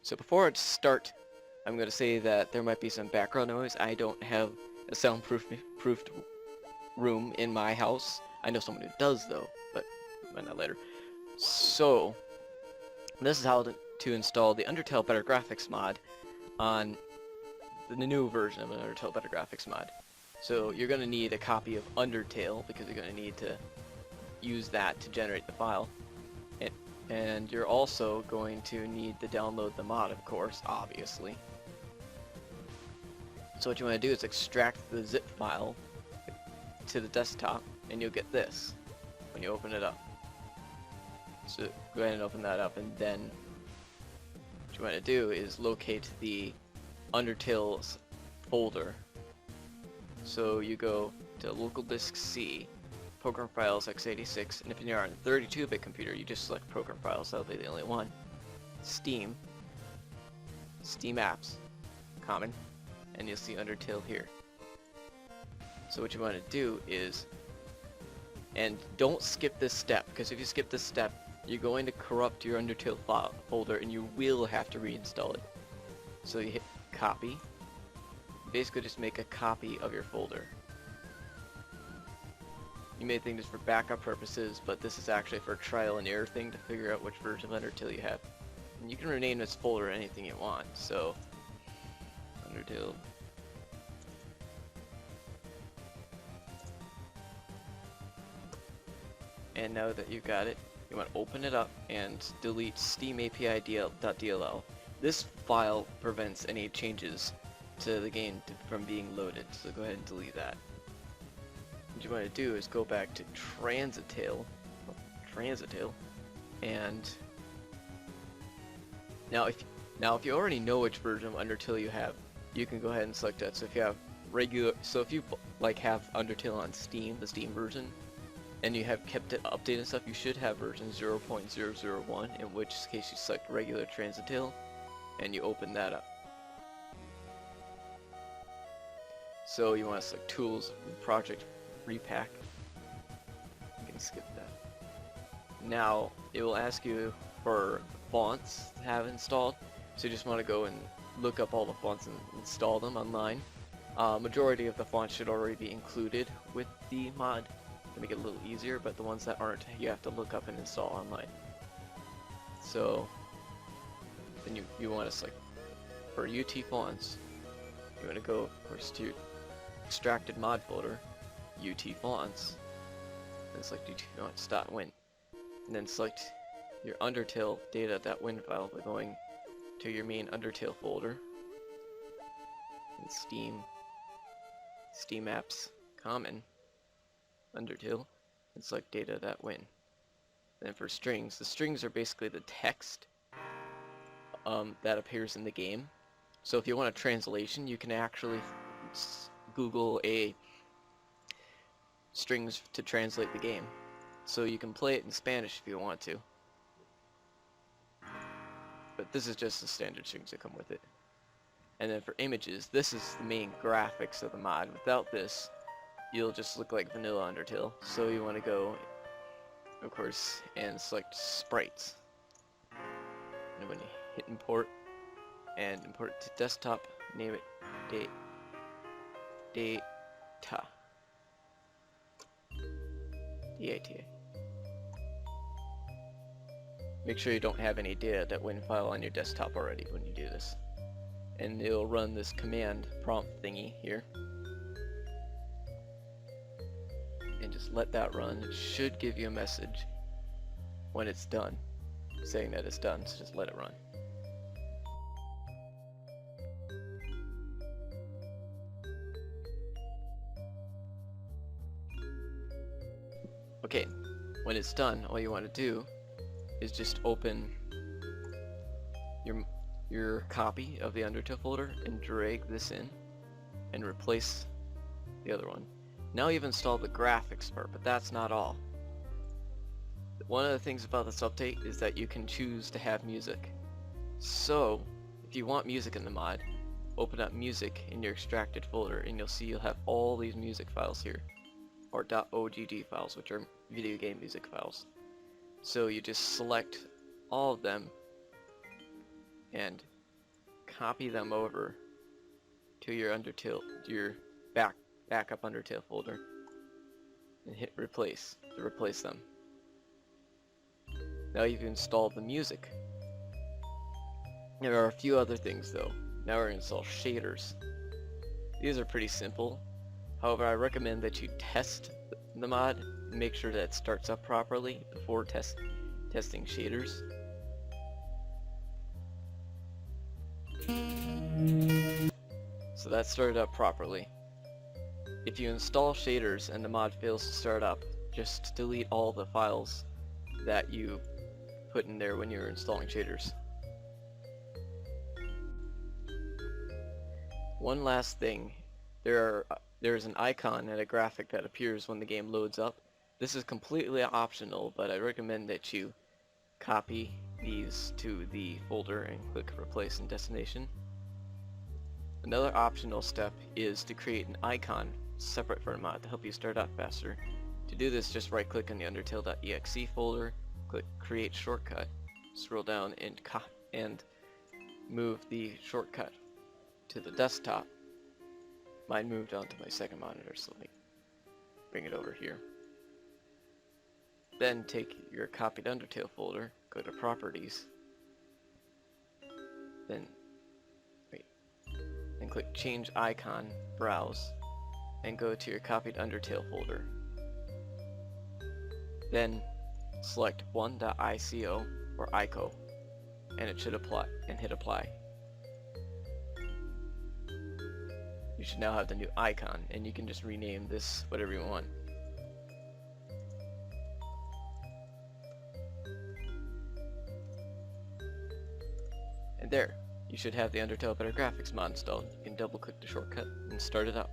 So before I start, I'm going to say that there might be some background noise. I don't have a soundproofed room in my house. I know someone who does though, but not later. So this is how to install the Undertale Better Graphics mod on the new version of an Undertale Better Graphics mod. So you're going to need a copy of Undertale because you're going to need to use that to generate the file. And you're also going to need to download the mod, of course, obviously. So what you want to do is extract the zip file to the desktop, and you'll get this when you open it up. So go ahead and open that up, and then what you want to do is locate the Undertale folder. So you go to local disk C, program files x86, and if you're on a 32-bit computer, you just select program files. That'll be the only one. Steam, Steam apps, common, and you'll see Undertale here. So what you want to do is, and don't skip this step, because if you skip this step, you're going to corrupt your Undertale file folder, and you will have to reinstall it. So you hit copy. Basically just make a copy of your folder. You may think this for backup purposes, but this is actually for a trial and error thing to figure out which version of Undertale you have. And you can rename this folder anything you want, so Undertale. And now that you've got it, you want to open it up and delete Steam API .dll. This file prevents any changes to the game from being loaded, so go ahead and delete that. What you want to do is go back to Transitale, and now if you already know which version of Undertale you have, you can go ahead and select that. So if you have if you like have Undertale on Steam, the Steam version, and you have kept it updated and stuff, you should have version 0.001, in which case you select regular Transitale, and you open that up. So you want to select Tools, Project, Repack. You can skip that. Now it will ask you for fonts to have installed, so you just want to go and look up all the fonts and install them online. Majority of the fonts should already be included with the mod to make it a little easier, but the ones that aren't, you have to look up and install online. So then you want to select for UT fonts. You want to go, of course, to extracted mod folder, UT fonts, and select UT fonts.win, and then select your Undertale data.win file by going to your main Undertale folder, and Steam apps, common, Undertale, and select data.win. Then for strings, the strings are basically the text that appears in the game. So if you want a translation, you can actually Google a strings to translate the game. So you can play it in Spanish if you want to. But this is just the standard strings that come with it. And then for images, this is the main graphics of the mod. Without this, you'll just look like vanilla Undertale. So you want to go, of course, and select sprites. And when you hit import, and import it to desktop, name it data. D-A-T-A. Make sure you don't have any data.win file on your desktop already when you do this. And it'll run this command prompt thingy here. And just let that run. It should give you a message when it's done, saying that it's done, so just let it run. Okay, when it's done, all you want to do is just open your copy of the Undertale folder and drag this in and replace the other one. Now you've installed the graphics part, but that's not all. One of the things about this update is that you can choose to have music. So, if you want music in the mod, open up music in your extracted folder and you'll see you'll have all these music files here, or .ogg files, which are video game music files. So you just select all of them and copy them over to your Undertale, to your backup Undertale folder, and hit replace to replace them. Now you can install the music. There are a few other things though. Now we're going to install shaders. These are pretty simple. However, I recommend that you test the mod and make sure that it starts up properly before testing shaders. So that started up properly. If you install shaders and the mod fails to start up, just delete all the files that you put in there when you're installing shaders. One last thing, there's an icon and a graphic that appears when the game loads up. This is completely optional, but I recommend that you copy these to the folder and click replace in destination. Another optional step is to create an icon separate for a mod to help you start up faster. To do this, just right click on the Undertale.exe folder, click create shortcut, scroll down and move the shortcut to the desktop. Mine moved onto my second monitor, so let me bring it over here. Then take your copied Undertale folder, go to properties, then click change icon, browse, and go to your copied Undertale folder. Then select 1.ico or ico, and it should apply, and hit apply. You should now have the new icon, and you can just rename this whatever you want. And there, you should have the Undertale Better Graphics mod installed. You can double click the shortcut and start it up.